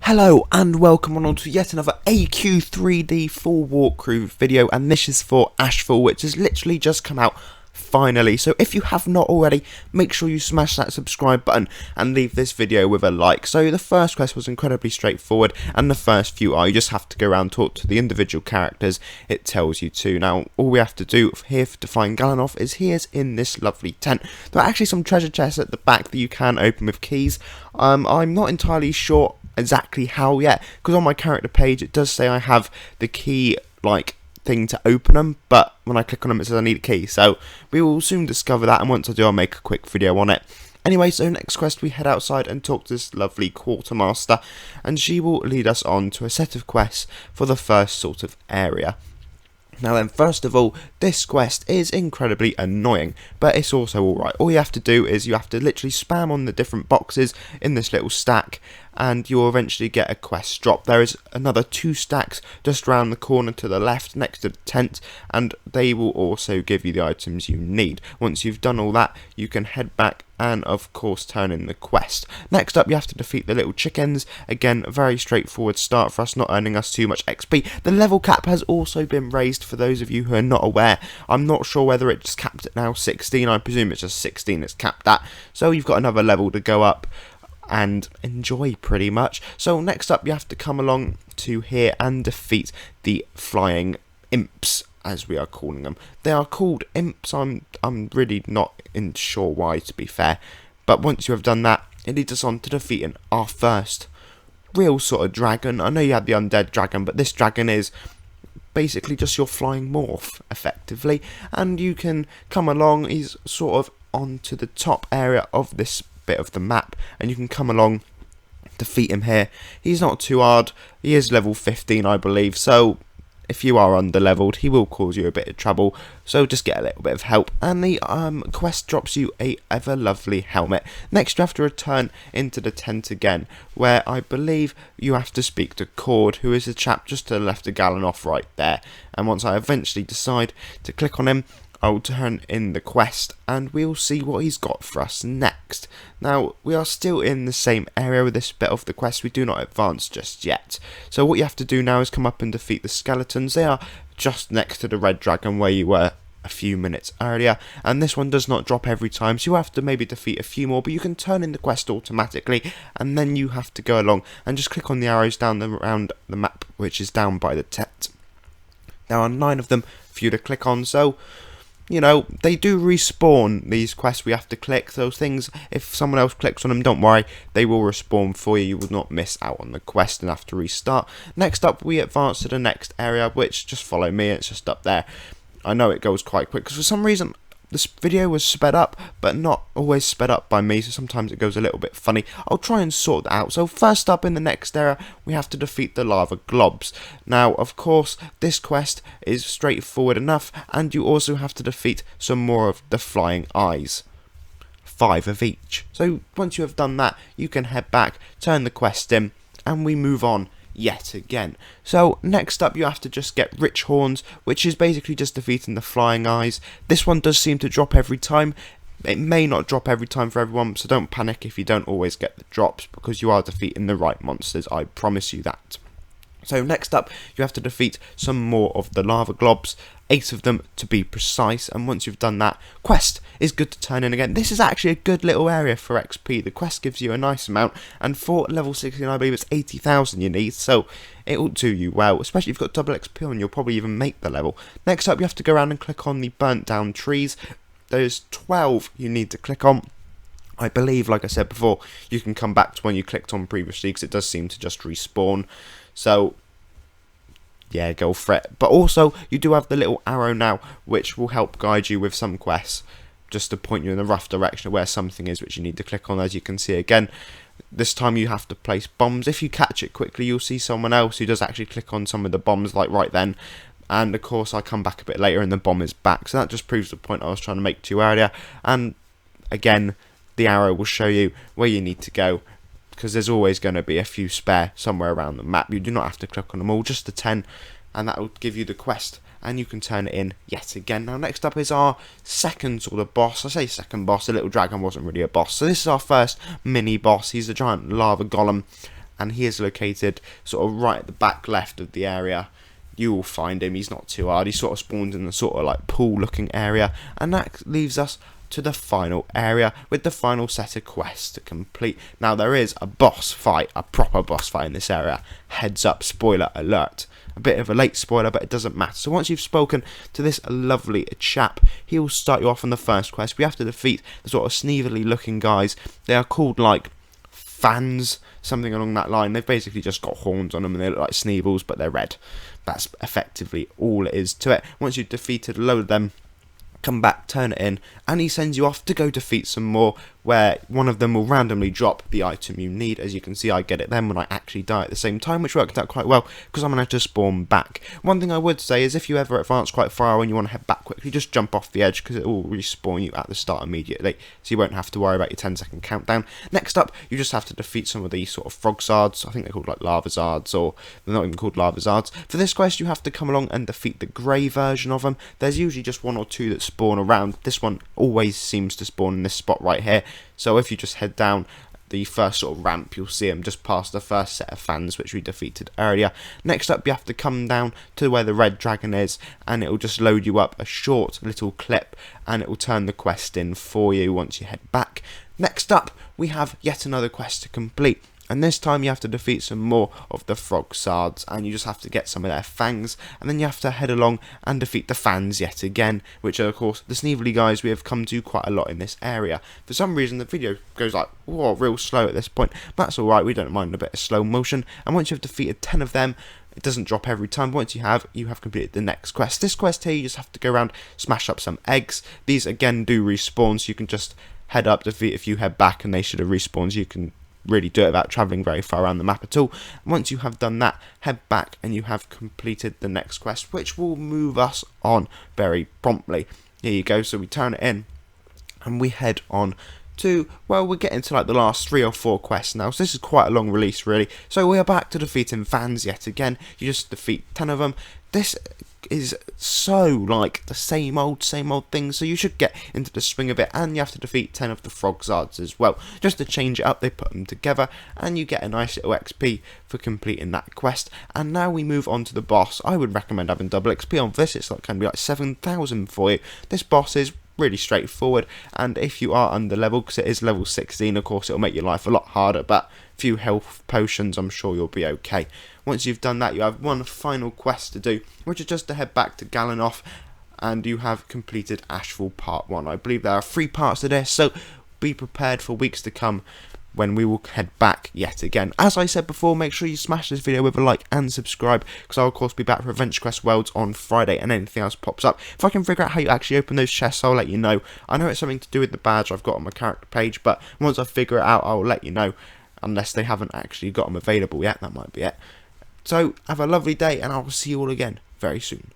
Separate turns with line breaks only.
Hello and welcome on to yet another AQ3D full walkthrough video, and this is for Ashfall, which has literally just come out finally. So if you have not already, make sure you smash that subscribe button and leave this video with a like. So the first quest was incredibly straightforward, and the first few are you just have to go around and talk to the individual characters it tells you to. Now all we have to do here to find Galanoth is he is in this lovely tent. There are actually some treasure chests at the back that you can open with keys. I'm not entirely sure exactly how yet, because on my character page it does say I have the key thing to open them, but when I click on them it says I need a key, so we will soon discover that, and once I do I'll make a quick video on it. Anyway, so next quest we head outside and talk to this lovely quartermaster, and she will lead us on to a set of quests for the first sort of area. Now then, first of all, this quest is incredibly annoying, but it's also alright. All you have to do is you have to literally spam on the different boxes in this little stack, and you'll eventually get a quest drop. There is another 2 stacks just around the corner to the left next to the tent, and they will also give you the items you need. Once you've done all that, you can head back and of course turn in the quest. Next up, you have to defeat the little chickens. Again, a very straightforward start for us, not earning us too much XP. The level cap has also been raised for those of you who are not aware. I'm not sure whether it's capped at now 16, I presume it's just 16 it's capped at. So you've got another level to go up and enjoy pretty much. So next up, you have to come along to here and defeat the flying imps, as we are calling them. They are called imps. I'm really not sure why, to be fair, but once you have done that, it leads us on to defeating our first real sort of dragon. I know you had the Undead Dragon, but this dragon is basically just your flying morph effectively, and you can come along. He's sort of onto the top area of this bit of the map, and you can come along, defeat him here. He's not too hard. He is level 15, I believe, so if you are under-leveled, he will cause you a bit of trouble, so just get a little bit of help. And the quest drops you a ever lovely helmet. Next, you have to return into the tent again, where I believe you have to speak to Cord, who is the chap just to the left of Galanoth right there. And once I eventually decide to click on him, I'll turn in the quest and we'll see what he's got for us next. Now, we are still in the same area with this bit of the quest. We do not advance just yet. So what you have to do now is come up and defeat the skeletons. They are just next to the red dragon where you were a few minutes earlier, and this one does not drop every time, so you have to maybe defeat a few more, but you can turn in the quest automatically, and then you have to go along and just click on the arrows down around the map, which is down by the tent. There are 9 of them for you to click on, so you know, they do respawn, these quests we have to click. Those things, if someone else clicks on them, don't worry, they will respawn for you. You will not miss out on the quest and have to restart. Next up, we advance to the next area, which, just follow me, it's just up there. I know it goes quite quick, because for some reason this video was sped up, but not always sped up by me, so sometimes it goes a little bit funny. I'll try and sort that out. So first up in the next area, we have to defeat the lava globs. Now, of course, this quest is straightforward enough, and you also have to defeat some more of the flying eyes. 5 of each. So once you have done that, you can head back, turn the quest in, and we move on yet again. So next up, you have to just get rich horns, which is basically just defeating the flying eyes. This one does seem to drop every time. It may not drop every time for everyone, so don't panic if you don't always get the drops, because you are defeating the right monsters, I promise you that. So next up, you have to defeat some more of the lava globs, 8 of them to be precise, and once you've done that, quest is good to turn in again. This is actually a good little area for XP. The quest gives you a nice amount, and for level 16, I believe it's 80,000 you need, so it will do you well, especially if you've got double XP on, you'll probably even make the level. Next up, you have to go around and click on the burnt down trees. There's 12 you need to click on. I believe, like I said before, you can come back to when you clicked on previously, because it does seem to just respawn. So yeah, go for it. But also, you do have the little arrow now, which will help guide you with some quests, just to point you in the rough direction of where something is, which you need to click on. As you can see again, this time you have to place bombs. If you catch it quickly, you'll see someone else who does actually click on some of the bombs, like right then. And of course, I come back a bit later and the bomb is back. So that just proves the point I was trying to make to you earlier. And again, the arrow will show you where you need to go, because there's always going to be a few spare somewhere around the map. You do not have to click on them all, just the 10, and that will give you the quest, and you can turn it in yet again. Now next up is our second sort of boss. I say second boss, the little dragon wasn't really a boss. So this is our first mini boss. He's a giant lava golem, and he is located sort of right at the back left of the area. You will find him, he's not too hard, he sort of spawns in the sort of like pool looking area, and that leaves us to the final area with the final set of quests to complete. Now there is a boss fight, a proper boss fight in this area. Heads up, spoiler alert. A bit of a late spoiler, but it doesn't matter. So once you've spoken to this lovely chap, he will start you off on the first quest. We have to defeat the sort of sneevily looking guys. They are called like fans, something along that line. They've basically just got horns on them and they look like Sneevils, but they're red. That's effectively all it is to it. Once you've defeated a load of them, come back, turn it in, and he sends you off to go defeat some more, where one of them will randomly drop the item you need. As you can see, I get it then when I actually die at the same time, which worked out quite well because I'm going to spawn back. One thing I would say is if you ever advance quite far and you want to head back quickly, just jump off the edge because it will respawn you at the start immediately, so you won't have to worry about your 10-second countdown. Next up, you just have to defeat some of these sort of frog zards. I think they're called like lava zards, or they're not even called lava zards. For this quest, you have to come along and defeat the grey version of them. There's usually just one or two that spawn around. This one always seems to spawn in this spot right here. So if you just head down the first sort of ramp, you'll see them just past the first set of fans which we defeated earlier. Next up, you have to come down to where the red dragon is, and it will just load you up a short little clip, and it will turn the quest in for you once you head back. Next up, we have yet another quest to complete. And this time you have to defeat some more of the frog sards, and you just have to get some of their fangs, and then you have to head along and defeat the fans yet again, which are of course the sneevely guys we have come to quite a lot in this area. For some reason the video goes like, whoa, real slow at this point. That's alright, we don't mind a bit of slow motion, and once you've defeated 10 of them, it doesn't drop every time. Once you have completed the next quest. This quest here, you just have to go around, smash up some eggs. These again do respawn, so you can just head up, defeat a few, head back, and they should have respawned, so you can really do it without travelling very far around the map at all. Once you have done that, head back and you have completed the next quest, which will move us on very promptly. Here you go, so we turn it in and we head on to, well, we're getting to like the last 3 or 4 quests now, so this is quite a long release really. So we are back to defeating fans yet again. You just defeat 10 of them. This is so like the same old thing, so you should get into the swing of it, and you have to defeat 10 of the frog zards as well. Just to change it up, they put them together and you get a nice little XP for completing that quest. And now we move on to the boss. I would recommend having double XP on this. It's like can be like 7,000 for you. This boss is really straightforward, and if you are under level, because it is level 16, of course it'll make your life a lot harder, but a few health potions, I'm sure you'll be okay. Once you've done that, you have one final quest to do, which is just to head back to Galanoth, and you have completed Ashfall Part 1. I believe there are 3 parts to this, so be prepared for weeks to come when we will head back yet again. As I said before, make sure you smash this video with a like and subscribe, because I'll of course be back for Adventure Quest Worlds on Friday, and anything else pops up. If I can figure out how you actually open those chests, I'll let you know. I know it's something to do with the badge I've got on my character page, but once I figure it out, I'll let you know, unless they haven't actually got them available yet. That might be it. So have a lovely day, and I will see you all again very soon.